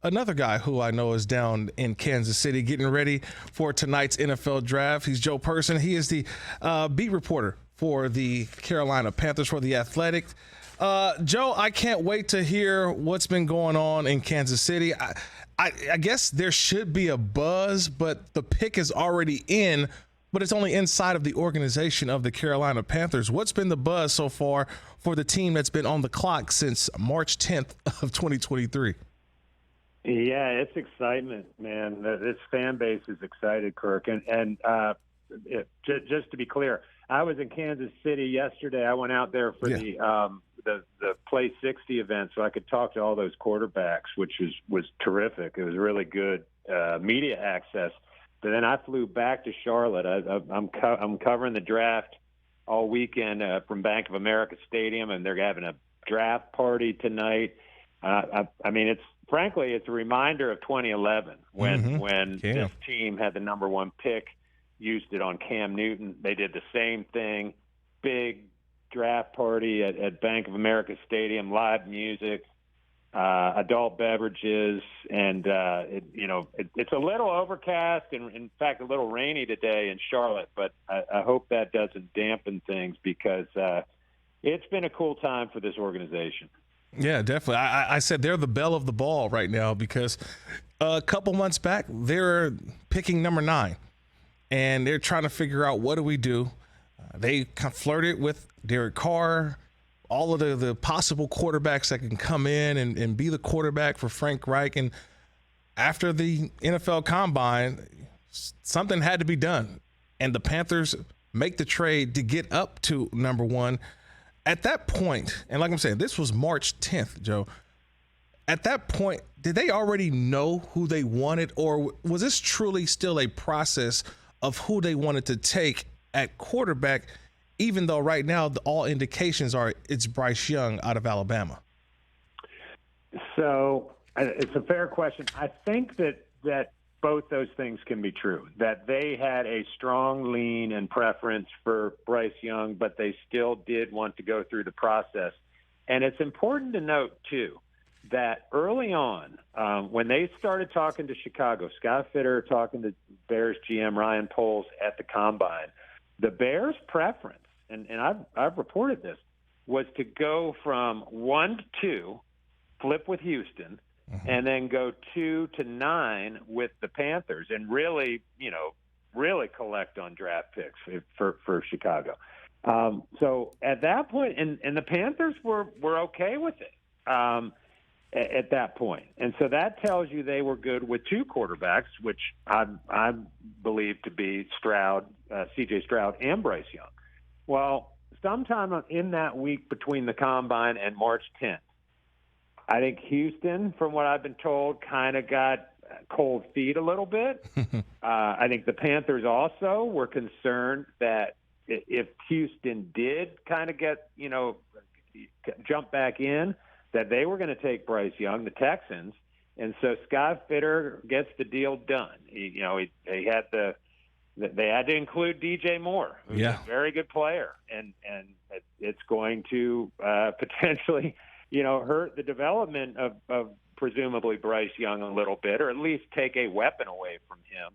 another guy who I know is down in Kansas City getting ready for tonight's NFL draft. He's Joe Person. He is the beat reporter for the Carolina Panthers for The Athletic. Joe, I can't wait to hear what's been going on in Kansas City. I guess there should be a buzz, but the pick is already in, but it's only inside of the organization of the Carolina Panthers. What's been the buzz so far for the team that's been on the clock since March 10th of 2023? Yeah, it's excitement, man. This fan base is excited, Kirk. Just to be clear, I was in Kansas City yesterday. I went out there for the Play 60 event so I could talk to all those quarterbacks, which was terrific. It was really good media access. But then I flew back to Charlotte. I'm covering the draft all weekend from Bank of America Stadium, and they're having a draft party tonight. Frankly, it's a reminder of 2011 when this team had the number one pick, used it on Cam Newton. They did the same thing, big draft party at Bank of America Stadium, live music, adult beverages, and it's a little overcast and, in fact, a little rainy today in Charlotte. But I hope that doesn't dampen things because it's been a cool time for this organization. Yeah, definitely. I said they're the belle of the ball right now because a couple months back, they're picking number 9, and they're trying to figure out what do we do. They kind of flirted with Derek Carr, all of the possible quarterbacks that can come in and be the quarterback for Frank Reich. And after the NFL Combine, something had to be done. And the Panthers make the trade to get up to number 1. At that point, and like I'm saying, this was March 10th, Joe. At that point, did they already know who they wanted, or was this truly still a process of who they wanted to take at quarterback, even though right now all indications are it's Bryce Young out of Alabama? So it's a fair question. I think that both those things can be true, that they had a strong lean and preference for Bryce Young, but they still did want to go through the process. And it's important to note, too, that early on, when they started talking to Chicago, Scott Fitter talking to Bears GM Ryan Poles at the Combine, the Bears' preference, and I've reported this, was to go from 1 to 2, flip with Houston, and then go 2 to 9 with the Panthers, and really collect on draft picks for Chicago. So at that point, and the Panthers were okay with it at that point. And so that tells you they were good with 2 quarterbacks, which I believe to be C.J. Stroud and Bryce Young. Well, sometime in that week between the Combine and March 10th, I think Houston, from what I've been told, kind of got cold feet a little bit. I think the Panthers also were concerned that if Houston did kind of get, jump back in, that they were going to take Bryce Young, the Texans. And so Scott Fitter gets the deal done. They had to include DJ Moore, who's a very good player, and it's going to potentially hurt the development of presumably Bryce Young a little bit, or at least take a weapon away from him.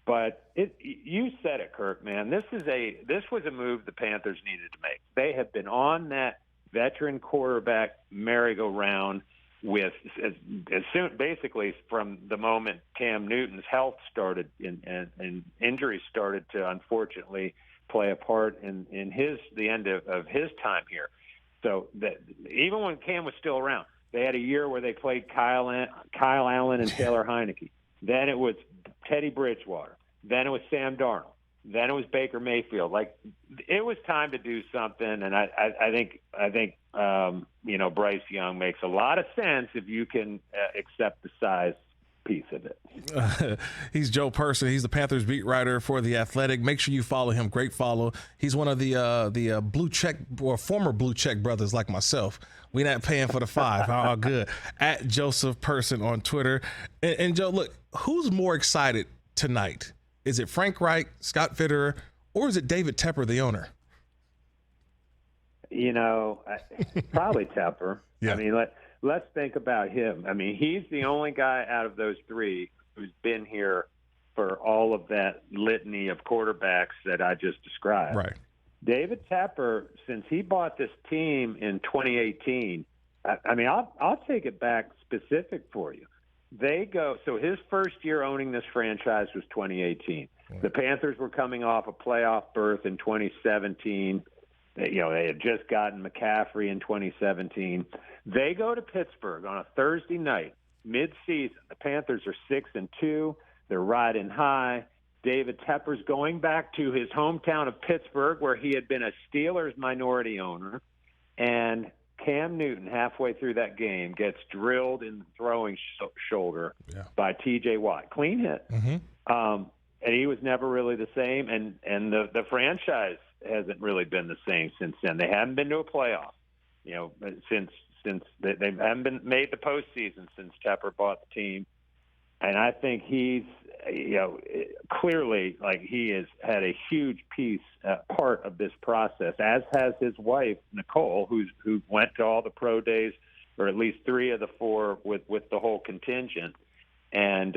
But you said it, Kirk, man. This was a move the Panthers needed to make. They have been on that veteran quarterback merry-go-round with as soon, basically from the moment Cam Newton's health started and injuries started to unfortunately play a part in the end of his time here. So that even when Cam was still around, they had a year where they played Kyle Allen and Taylor Heineke. Then it was Teddy Bridgewater. Then it was Sam Darnold. Then it was Baker Mayfield. Like, it was time to do something, and I think Bryce Young makes a lot of sense if you can accept the size piece of it. He's Joe Person. He's the Panthers beat writer for The Athletic. Make sure you follow him. Great follow. He's one of the blue check or former blue check brothers like myself. We're not paying for the 5. How good. At Joseph Person on Twitter. And Joe, look, who's more excited tonight? Is it Frank Reich, Scott Fitterer, or is it David Tepper, the owner? Probably Tepper. Yeah. I mean, let's think about him. I mean, he's the only guy out of those three who's been here for all of that litany of quarterbacks that I just described. Right. David Tepper, since he bought this team in 2018, I mean, I'll take it back specific for you. So his first year owning this franchise was 2018. Right. The Panthers were coming off a playoff berth in 2017. They had just gotten McCaffrey in 2017. They go to Pittsburgh on a Thursday night, mid-season. The Panthers are 6-2. They're riding high. David Tepper's going back to his hometown of Pittsburgh, where he had been a Steelers minority owner, and Cam Newton, halfway through that game, gets drilled in the throwing shoulder by T.J. Watt. Clean hit. Mm-hmm. And he was never really the same, and the franchise hasn't really been the same since then. They haven't been to a playoff, since they haven't been made the postseason since Tepper bought the team. And I think he's, clearly, like, he has had a huge part of this process, as has his wife, Nicole, who went to all the pro days, or at least 3 of the 4 with the whole contingent. And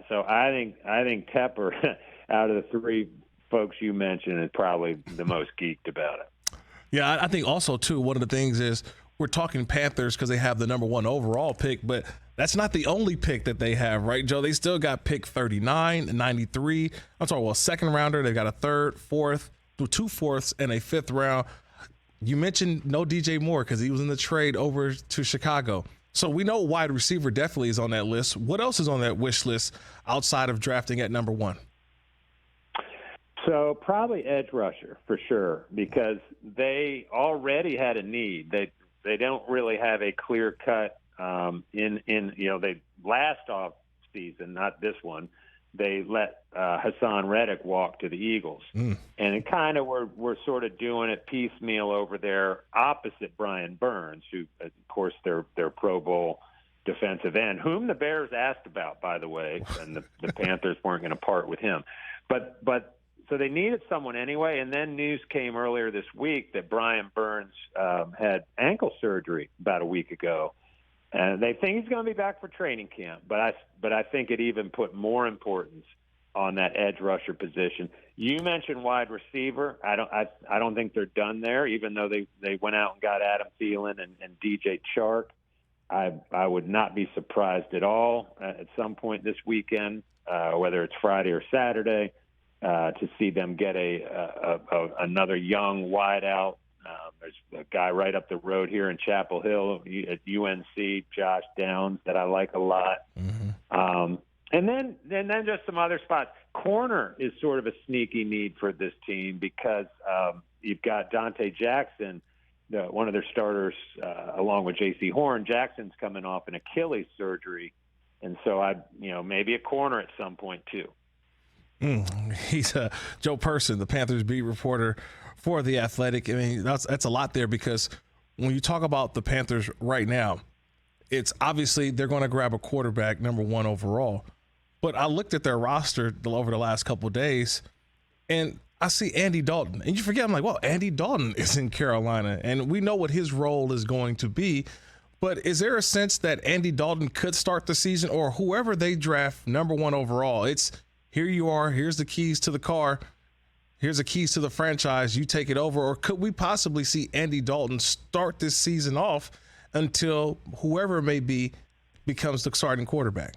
so I think Tepper, out of the 3 folks you mentioned, is probably the most geeked about it. Yeah, I think also, too, one of the things is we're talking Panthers because they have the number 1 overall pick, but that's not the only pick that they have, right, Joe? They still got pick 39, 93. I'm sorry, well, second rounder. They've got a third, fourth, 2 fourths, and a 5th round. You mentioned no DJ Moore because he was in the trade over to Chicago. So we know wide receiver definitely is on that list. What else is on that wish list outside of drafting at number 1? So probably edge rusher for sure, because they already had a need. They don't really have a clear cut they last off season, not this one. They let Hassan Reddick walk to the Eagles, and it kind of we're sort of doing it piecemeal over there, opposite Brian Burns, who of course their Pro Bowl defensive end, whom the Bears asked about, by the way, and the Panthers weren't going to part with him, but so they needed someone anyway. And then news came earlier this week that Brian Burns had ankle surgery about a week ago. And they think he's going to be back for training camp, but I think it even put more importance on that edge rusher position. You mentioned wide receiver. I don't think they're done there, even though they went out and got Adam Thielen and DJ Chark. I would not be surprised at all at some point this weekend, whether it's Friday or Saturday, to see them get another young wideout. There's a guy right up the road here in Chapel Hill at UNC, Josh Downs, that I like a lot. Mm-hmm. And then just some other spots. Corner is sort of a sneaky need for this team because you've got Dante Jackson, one of their starters, along with J.C. Horn. Jackson's coming off an Achilles surgery, and so maybe a corner at some point too. He's Joe Person, the Panthers beat reporter for The Athletic. I mean, that's a lot there, because when you talk about the Panthers right now, it's obviously they're going to grab a quarterback, number 1 overall. But I looked at their roster over the last couple of days, and I see Andy Dalton. And you forget, I'm like, well, Andy Dalton is in Carolina, and we know what his role is going to be. But is there a sense that Andy Dalton could start the season, or whoever they draft number 1 overall, it's here you are, here's the keys to the car, here's the keys to the franchise, you take it over? Or could we possibly see Andy Dalton start this season off until whoever it may be becomes the starting quarterback?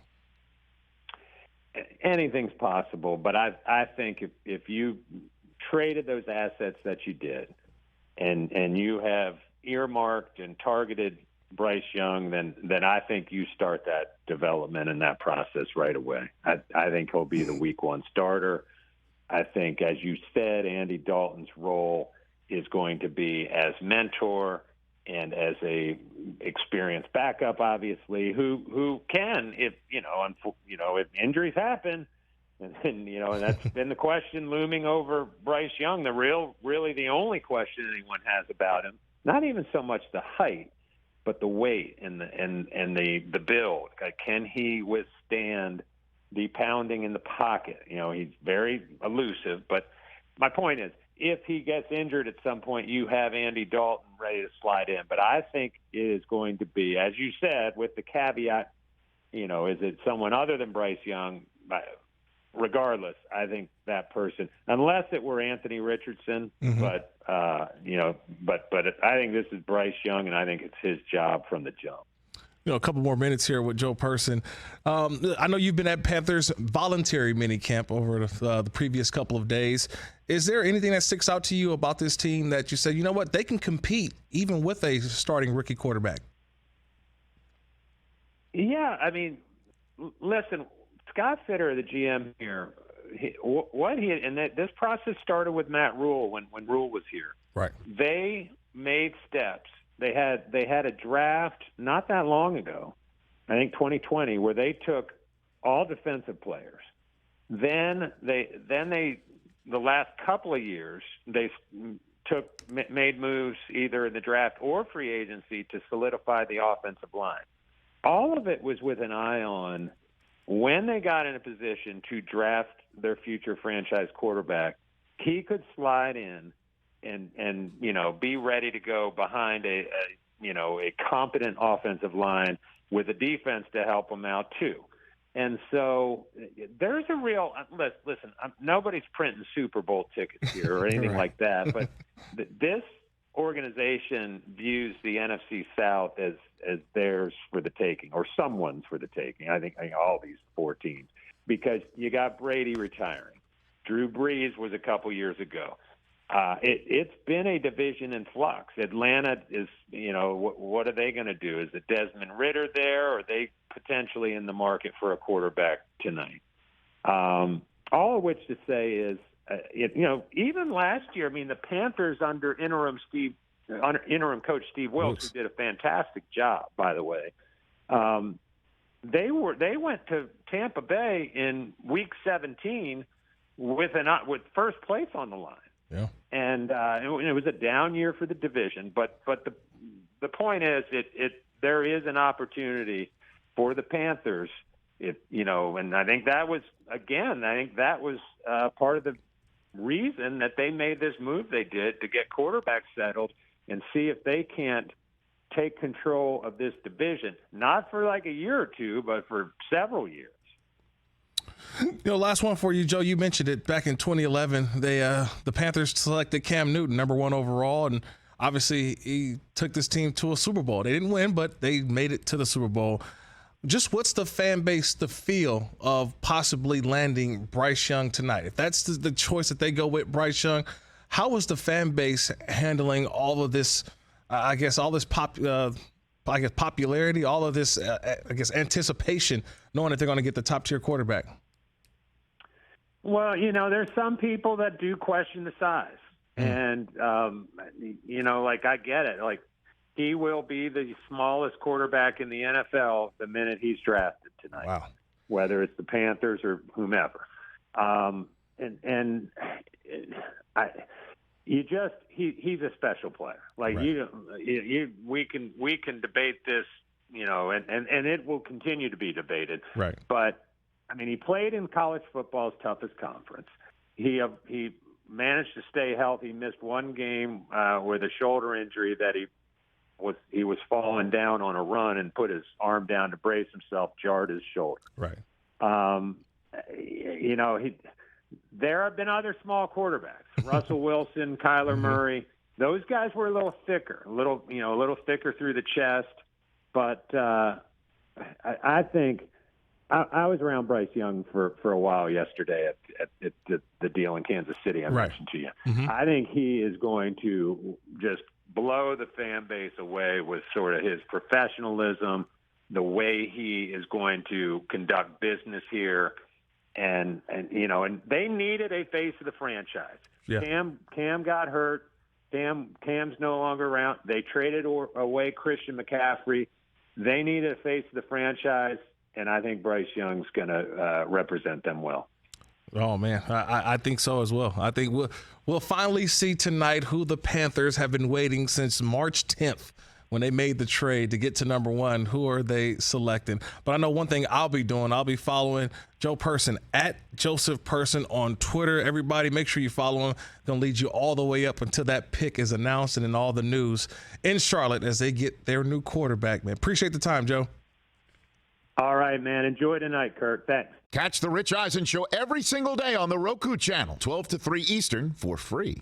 Anything's possible, but I think if you traded those assets that you did and you have earmarked and targeted Bryce Young, then I think you start that development and that process right away. I think he'll be the week 1 starter. I think, as you said, Andy Dalton's role is going to be as mentor and as a experienced backup, obviously, who can, if injuries happen, and that's been the question looming over Bryce Young. Really the only question anyone has about him, not even so much the height, but the weight and the build. Can he withstand the pounding in the pocket? He's very elusive, but my point is, if he gets injured at some point, you have Andy Dalton ready to slide in. But I think it is going to be, as you said, with the caveat, is it someone other than Bryce Young? Regardless, I think that person, unless it were Anthony Richardson, but I think this is Bryce Young, and I think it's his job from the jump. A couple more minutes here with Joe Person. I know you've been at Panthers voluntary minicamp over the previous couple of days. Is there anything that sticks out to you about this team that you say, you know what, they can compete even with a starting rookie quarterback? Yeah, I mean, listen, Scott Fitter, the GM here, this process started with Matt Rule when Rule was here. Right. They made steps. They had a draft not that long ago, I think 2020, where they took all defensive players. Then the last couple of years they made moves either in the draft or free agency to solidify the offensive line. All of it was with an eye on when they got in a position to draft their future franchise quarterback, he could slide in and be ready to go behind a competent offensive line with a defense to help him out too. And so there's a real listen. Nobody's printing Super Bowl tickets here or anything like that, but this organization views the NFC South as theirs for the taking, or someone's for the taking. I think all these four teams, because you got Brady retiring. Drew Brees was a couple years ago. It's been a division in flux. Atlanta is, what are they going to do? Is it Desmond Ridder there, or are they potentially in the market for a quarterback tonight? All of which to say is, even last year, I mean, the Panthers under interim coach Steve Wilks, who did a fantastic job, by the way. They went to Tampa Bay in week 17 with first place on the line. Yeah. And it was a down year for the division, but the point is, there is an opportunity for the Panthers. And I think that was part of the reason that they made this move they did to get quarterbacks settled and see if they can't take control of this division, not for like a year or two, but for several years. Last one for you, Joe. You mentioned it back in 2011. The Panthers selected Cam Newton, number 1 overall, and obviously he took this team to a Super Bowl. They didn't win, but they made it to the Super Bowl. Just what's the fan base, the feel of possibly landing Bryce Young tonight? If that's the choice that they go with Bryce Young, how is the fan base handling all of this? Popularity, all of this, anticipation, knowing that they're going to get the top tier quarterback. Well, there's some people that do question the size, and I get it. Like, he will be the smallest quarterback in the NFL the minute he's drafted tonight. Wow. Whether it's the Panthers or whomever. He's a special player. Like, right. We can debate this, and it will continue to be debated. Right. But I mean, he played in college football's toughest conference. He managed to stay healthy. He missed one game with a shoulder injury that he was falling down on a run and put his arm down to brace himself, jarred his shoulder. Right. There have been other small quarterbacks, Russell Wilson, Kyler Murray. Those guys were a little thicker through the chest. But I think I was around Bryce Young for a while yesterday at the deal in Kansas City I mentioned to you. Mm-hmm. I think he is going to just blow the fan base away with sort of his professionalism, the way he is going to conduct business here. And they needed a face of the franchise. Yeah. Cam got hurt. Cam's no longer around. They traded away Christian McCaffrey. They needed a face of the franchise, and I think Bryce Young's going to represent them well. Oh, man, I think so as well. I think we'll finally see tonight who the Panthers have been waiting since March 10th when they made the trade to get to number 1, who are they selecting? But I know one thing I'll be doing. I'll be following Joe Person at Joseph Person on Twitter. Everybody, make sure you follow him. Going to lead you all the way up until that pick is announced and in all the news in Charlotte as they get their new quarterback, man. Appreciate the time, Joe. All right, man. Enjoy tonight, Kirk. Thanks. Catch the Rich Eisen Show every single day on the Roku channel, 12 to 3 Eastern, for free.